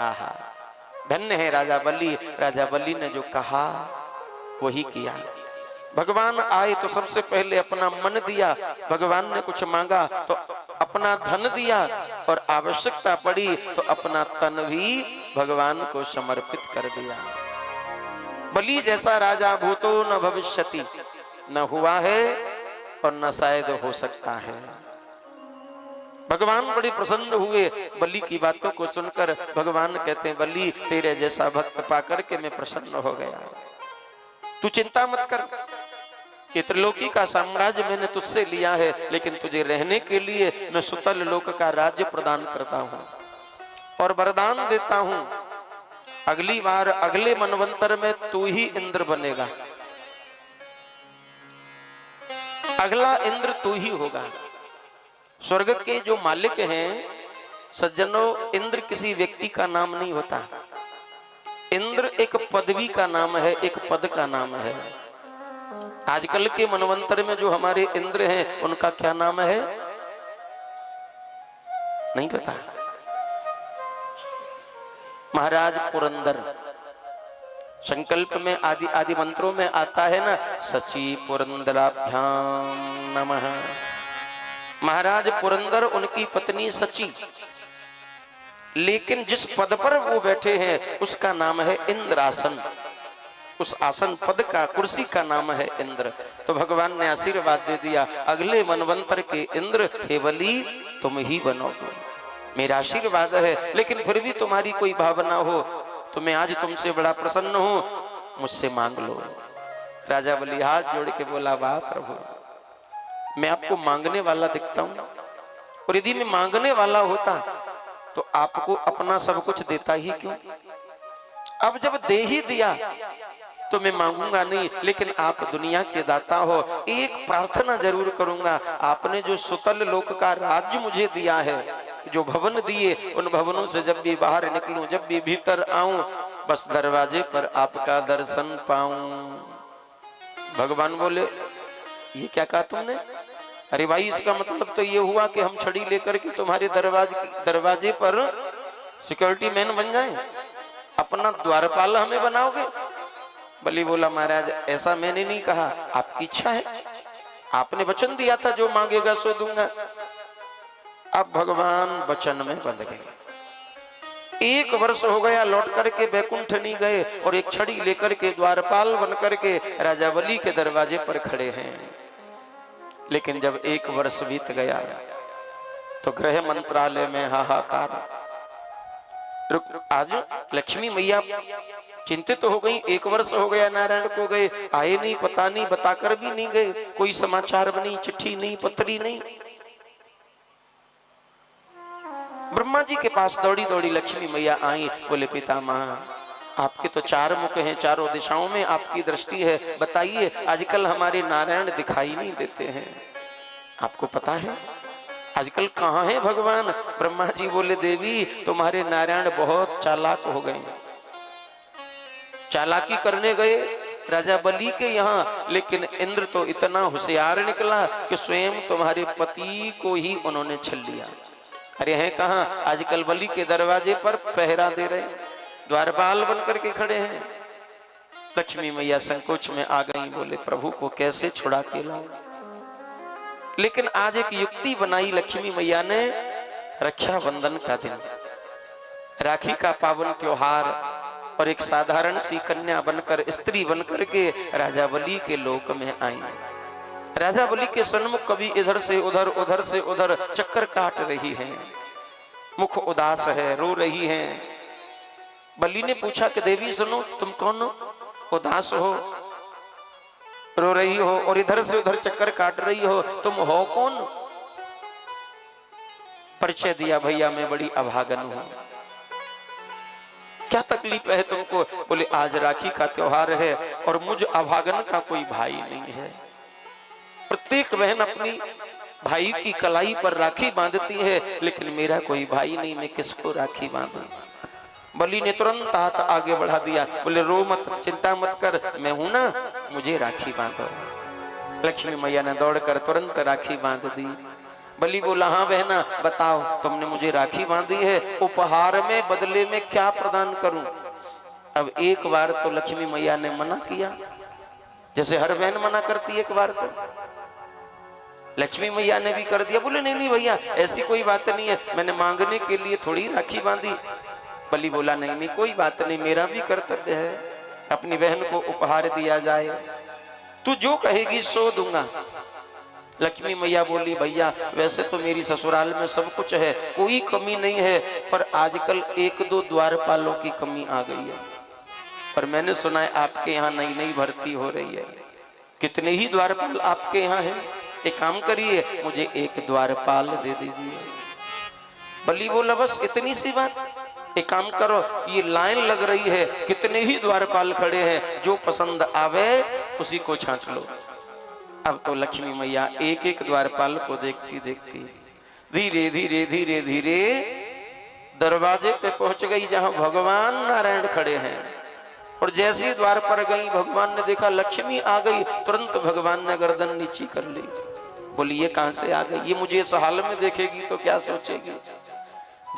आहा, धन्य है राजा बलि। राजा बलि ने जो कहा वही किया। भगवान आए तो सबसे पहले अपना मन दिया, भगवान ने कुछ मांगा तो अपना धन दिया, और आवश्यकता पड़ी तो अपना तन भी भगवान को समर्पित कर दिया। बलि जैसा राजा भूतो न भविष्यति, न हुआ है और न शायद हो सकता है। भगवान बड़े प्रसन्न हुए बलि की बातों को सुनकर। भगवान कहते हैं, बलि तेरे जैसा भक्त पाकर के मैं प्रसन्न हो गया, तू चिंता मत कर। ये त्रिलोकी का साम्राज्य मैंने तुझसे लिया है, लेकिन तुझे रहने के लिए मैं सुतल लोक का राज्य प्रदान करता हूं और वरदान देता हूं, अगली बार अगले मनवंतर में तू ही इंद्र बनेगा, अगला इंद्र तू ही होगा। स्वर्ग के जो मालिक हैं सज्जनों, इंद्र किसी व्यक्ति का नाम नहीं होता। इंद्र एक पदवी का नाम है, एक पद का नाम है। आजकल के मनवंतर में जो हमारे इंद्र हैं उनका क्या नाम है नहीं पता। महाराज पुरंदर, संकल्प में आदि आदि मंत्रों में आता है ना, सची पुरंदराभ्याम नमः। महाराज पुरंदर, उनकी पत्नी सची, लेकिन जिस पद पर वो बैठे हैं उसका नाम है इंद्रासन। उस आसन पद का, कुर्सी का नाम है इंद्र। तो भगवान ने आशीर्वाद दे दिया, अगले मनवंतर के इंद्र हे बलि तुम ही बनोगे, मेरा आशीर्वाद है। लेकिन फिर भी तुम्हारी कोई भावना हो तो मैं आज तुमसे बड़ा प्रसन्न हूं, मुझसे मांग लो। राजा बलि हाथ जोड़ के बोला, वाह प्रभु, मैं आपको मांगने वाला दिखता हूं, और यदि मैं मांगने वाला होता तो आपको अपना सब कुछ देता ही क्यों। अब जब दे ही दिया तो मैं मांगूंगा नहीं, लेकिन आप दुनिया के दाता हो, एक प्रार्थना जरूर करूंगा। आपने जो सुतल लोक का राज्य मुझे दिया है, जो भवन दिए, उन भवनों से जब भी बाहर निकलूं, जब भी भीतर आऊं, बस दरवाजे पर आपका दर्शन पाऊं। भगवान बोले, ये क्या कहा तुमने? अरे भाई, इसका मतलब तो ये हुआ कि हम छड़ी लेकर के तुम्हारे दरवाजे पर सिक्योरिटी मैन बन जाएं, अपना द्वारपाल हमें बनाओगे? बलि बोला, महाराज ऐसा मैंने नहीं कहा, आपकी इच्छा है, आपने वचन दिया था जो मांगेगा सो दूंगा। अब भगवान वचन में बंध गए। 1 वर्ष हो गया, लौट करके बैकुंठ नहीं गए, और एक छड़ी लेकर के द्वारपाल बन करके राजा बलि के दरवाजे पर खड़े हैं। लेकिन जब 1 वर्ष बीत गया तो गृह मंत्रालय में हाहाकार। आज लक्ष्मी मैया चिंतित तो हो गई, 1 वर्ष हो गया नारायण को गए, आए नहीं, पता नहीं, बताकर भी नहीं गए, कोई समाचार नहीं, चिट्ठी नहीं, पत्री नहीं। ब्रह्मा जी के पास दौड़ी दौड़ी लक्ष्मी मैया आई, बोले पितामह आपके तो 4 मुख हैं, चारों दिशाओं में आपकी दृष्टि है, बताइए आजकल हमारे नारायण दिखाई नहीं देते हैं, आपको पता है आजकल कहाँ है भगवान? ब्रह्मा जी बोले, देवी तुम्हारे नारायण बहुत चालाक हो गए, चालाकी करने गए राजा बलि के यहाँ, लेकिन इंद्र तो इतना होशियार निकला कि स्वयं तुम्हारे पति को ही उन्होंने छल लिया। अरे हैं कहाँ? आजकल बलि के दरवाजे पर पहरा दे रहे, द्वारपाल बन करके खड़े हैं। लक्ष्मी मैया संकोच में आ गई, बोले प्रभु को कैसे छुड़ा के लाऊं? लेकिन आज एक युक्ति बनाई लक्ष्मी मैया ने। रक्षाबंधन का दिन, राखी का पावन त्योहार, और एक साधारण सी कन्या बनकर, स्त्री बनकर के राजा बलि के लोक में आई। राजा बलि के सन्मुख कभी इधर से उधर, उधर से उधर चक्कर काट रही हैं, मुख उदास है, रो रही हैं। बलि ने पूछा कि देवी सुनो, तुम कौन हो? उदास हो, रो रही हो और इधर से उधर चक्कर काट रही हो, तुम हो कौन? परिचय दिया, भैया मैं बड़ी अभागन हूं। क्या तकलीफ है तुमको? बोले आज राखी का त्योहार है और मुझ अभागन का कोई भाई नहीं है। प्रत्येक बहन अपनी भाई की कलाई पर राखी बांधती है, लेकिन मेरा कोई भाई नहीं, मैं किसको राखी बांधूं? बलि ने तुरंत हाथ आगे बढ़ा दिया, बोले रो मत, चिंता मत कर, मैं हूं ना, मुझे राखी बांधो। लक्ष्मी मैया ने दौड़कर तुरंत राखी बांध दी। बलि बोला हाँ बहना बताओ, तुमने मुझे राखी बांधी है, उपहार में बदले में क्या प्रदान करूं। अब एक बार तो लक्ष्मी मैया ने मना किया, जैसे हर बहन मना करती है, एक बार तो लक्ष्मी मैया ने भी कर दिया। बोले नहीं नहीं भैया ऐसी कोई बात नहीं है, मैंने मांगने के लिए थोड़ी राखी बांधी। बलि बोला नहीं नहीं कोई बात नहीं, मेरा भी कर्तव्य है, अपनी बहन को उपहार दिया जाए, तू जो कहेगी सो दूंगा। लक्ष्मी मैया बोली भैया वैसे तो मेरी ससुराल में सब कुछ है, कोई कमी नहीं है, पर आजकल एक दो द्वारपालों की कमी आ गई है, पर मैंने सुना है आपके यहाँ नई नई भर्ती हो रही है, कितने ही द्वारपाल आपके यहाँ हैं, एक काम करिए मुझे एक द्वारपाल दे दीजिए। बलि बोला बस इतनी सी बात, एक काम करो ये लाइन लग रही है, कितने ही द्वारपाल खड़े हैं, जो पसंद आवे उसी को छांट लो। अब तो लक्ष्मी मैया एक एक द्वारपाल को देखती देखती धीरे धीरे धीरे धीरे दरवाजे पे पहुंच गई जहां भगवान नारायण खड़े हैं। और जैसे ही द्वार पर गई भगवान ने देखा लक्ष्मी आ गई, तुरंत भगवान ने गर्दन नीची कर ली। बोली ये कहां से आ गई, ये मुझे इस हाल में देखेगी तो क्या सोचेगी।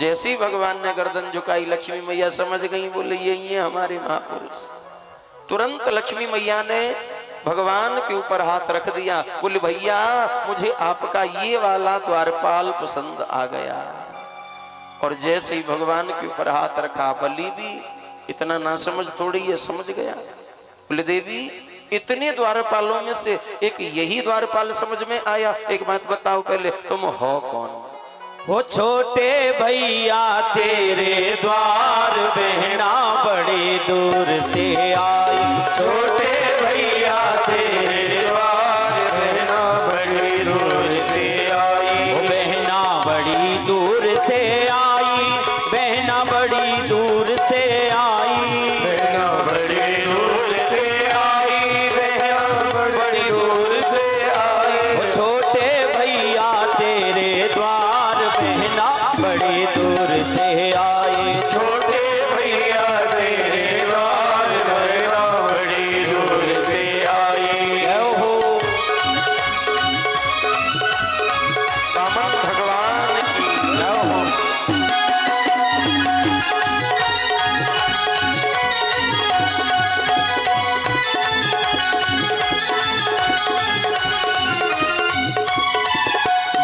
जैसे ही भगवान ने गर्दन झुकाई लक्ष्मी मैया समझ गई, बोले यही है हमारे महापुरुष। तुरंत लक्ष्मी मैया ने भगवान के ऊपर हाथ रख दिया, बोले भैया मुझे आपका ये वाला द्वारपाल पसंद आ गया। और जैसे ही भगवान के ऊपर हाथ रखा, बलि भी इतना ना समझ थोड़ी है, समझ गया। बोले देवी इतने द्वारपालों में से एक यही द्वारपाल समझ में आया, एक बात बताओ पहले तुम हो कौन। हो छोटे भैया तेरे द्वार बहना बड़ी दूर से आई, छोटे भैया तेरे द्वार बहना बड़ी दूर से आई, बहना बड़ी दूर से आई, बहना बड़ी दूर से आई, बहना बड़ी दूर से आई, बहना बड़ी दूर से आई। हो छोटे भैया तेरे द्वार बहना बड़ी दूर से आए, छोटे भैया तेरे द्वार बहना बड़ी दूर से आए। हो सामन भगवान की हो।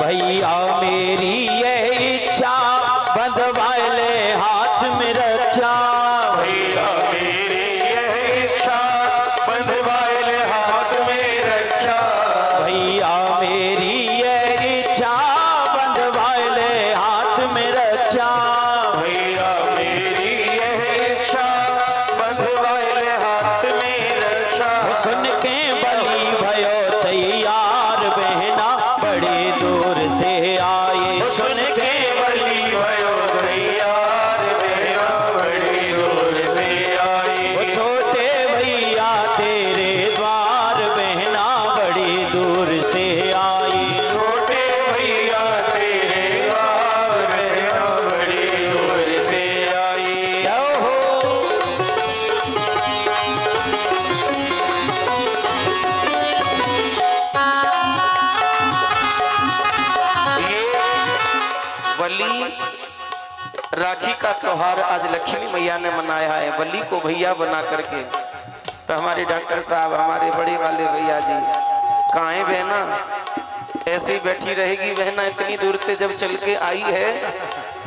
भैया मेरी ये इच्छा बंधवाए ले हाथ में रक्षा, भैया मेरी ये इच्छा बंधवाए ले हाथ में रक्षा, भैया मेरी ये इच्छा बंधवाए ले हाथ में रक्षा, भैया मेरी ये इच्छा बंधवाए ले हाथ में रक्षा। सुन के बलि भयो तैयार बहना बड़ी दूर से आए, सुन के बलि भयो तैयार बहना बड़ी दूर से आए। वो छोटे भैया तेरे द्वार बहना बड़ी दूर से आई, छोटे भैया तेरे द्वार बहना बड़ी दूर से आई। हो बलि राखी का त्योहार आज लक्ष्मी मैया ने मनाया है, बलि को भैया बना करके। तो हमारे डॉक्टर साहब हमारे बड़े वाले भैया जी कहाँ है बहना, ऐसे ही बैठी रहेगी बहना, इतनी दूर से जब चल के आई है।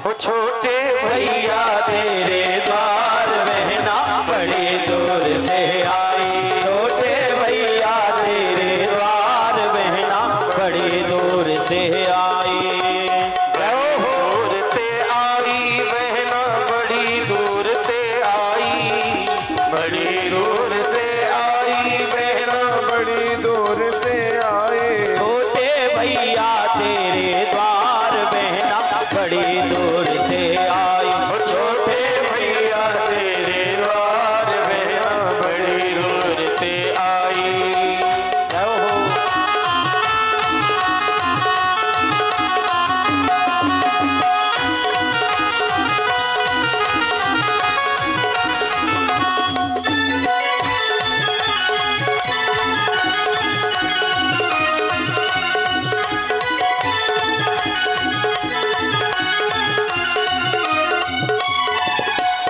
हो छोटे भैया तेरे द्वार बहना बड़ी दूर से आई, छोटे भैया तेरे द्वार बहना बड़ी दूर से आई। दूर से आई बहना बड़ी दूर से आई, बड़ी दूर से आई बहना बड़ी दूर से आई। छोटे भैया तेरे द्वार बहना बड़ी दूर से आई, छोटे भैया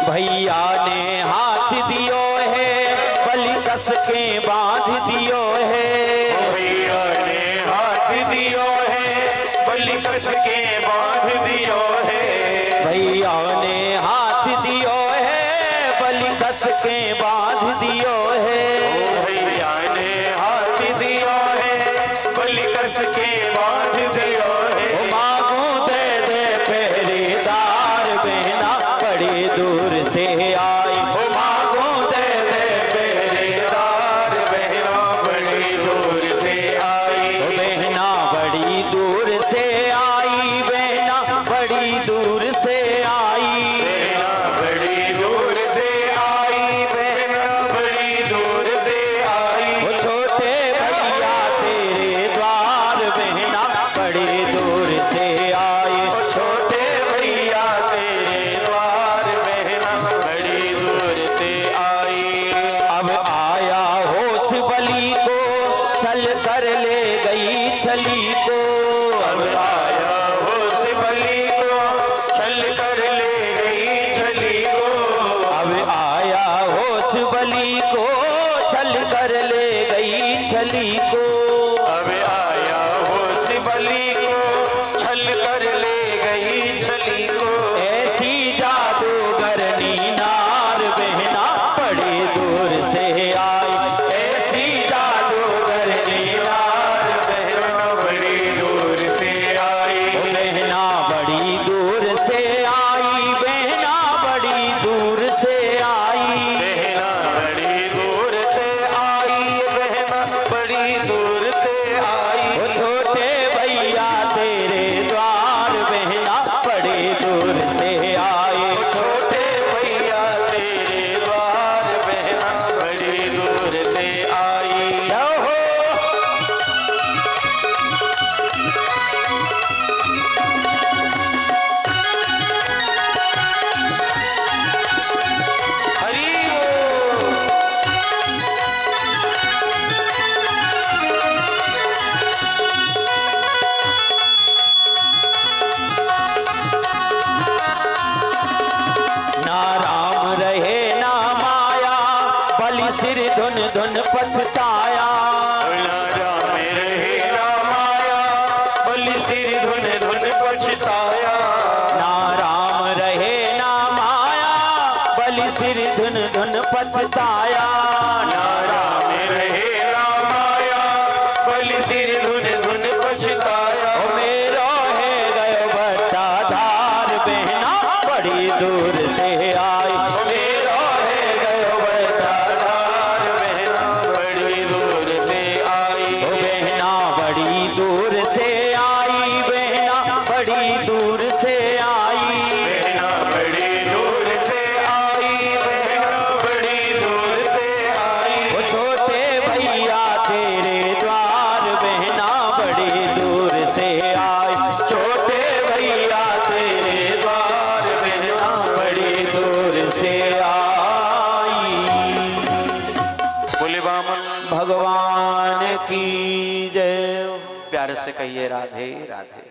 भैया ने हाथ दियो है बलि कस के बांध दियो है। भैया ने हाथ दियो है बलि कस के बांध दियो है। भैया ने हाथ दियो है बलि कस के बांध दियो है। भैया ने हाथ दियो है बलि कस के बांध दियो है। मांगू दे दे पहरेदार बहना बड़ी दूर से आई। मांगो दे दे पहरेदार बहना बड़ी दूर से आई। बहना बड़ी दूर से आई। बहना बड़ी दूर से आई। बहना बड़ी दूर से आई। बहना बड़ी दूर से आई। वो छोटे भैया तेरे द्वार बहना बड़ी दूर से आई। छोटे भैया तेरे द्वार बहना बड़ी दूर से आई। अब आया होश बलि को चल कर ले गई छली को। अब आया होश बलि को छल कर ले गई छली को। अब आया होश बलि को छल कर ले गई छली को। अब आया होश बलि को छल कर ले गई छली को। ऐसी जादूगरनी नार बहना बड़ी दूर से आई। ऐसी जादूगरनी नार बहना बड़ी दूर से आई। बहना बड़ी दूर से आई। बहना बड़ी दूर से आई। बहना बड़ी दूर से आई। बहना बड़ी दूर से आई। वो छोटे भैया तेरे द्वार बहना बड़ी दूर से आई। छोटे भैया तेरे द्वार बहना बड़ी दूर से आई। रहो हरि बोल। ना राम रहे ना माया बलि सिर धुन धुन पछताया। ना राम रहे ना माया बलि सिर धुन धुन पछताया। ना राम रहे ना माया बलि सिर धुन धुन पछताया। ना राम रहे ना माया बलि सिर धुन धुन पछताया। मेरो है गयो बट्टा धार बहना बड़ी दूर से आई। मेरो है गयो बट्टा धार बहना बड़ी दूर से आई। बहना बड़ी दूर से आई। बहना बड़ी दूर से आई। बहना बड़ी दूर से आई। बहना बड़ी दूर से आई। वो छोटे भैया तेरे द्वार बहना बड़ी दूर से आई। छोटे भैया तेरे द्वार बहना बड़ी दूर से आई। बोले वामन भगवान की जय। प्यारे से कहिए राधे राधे।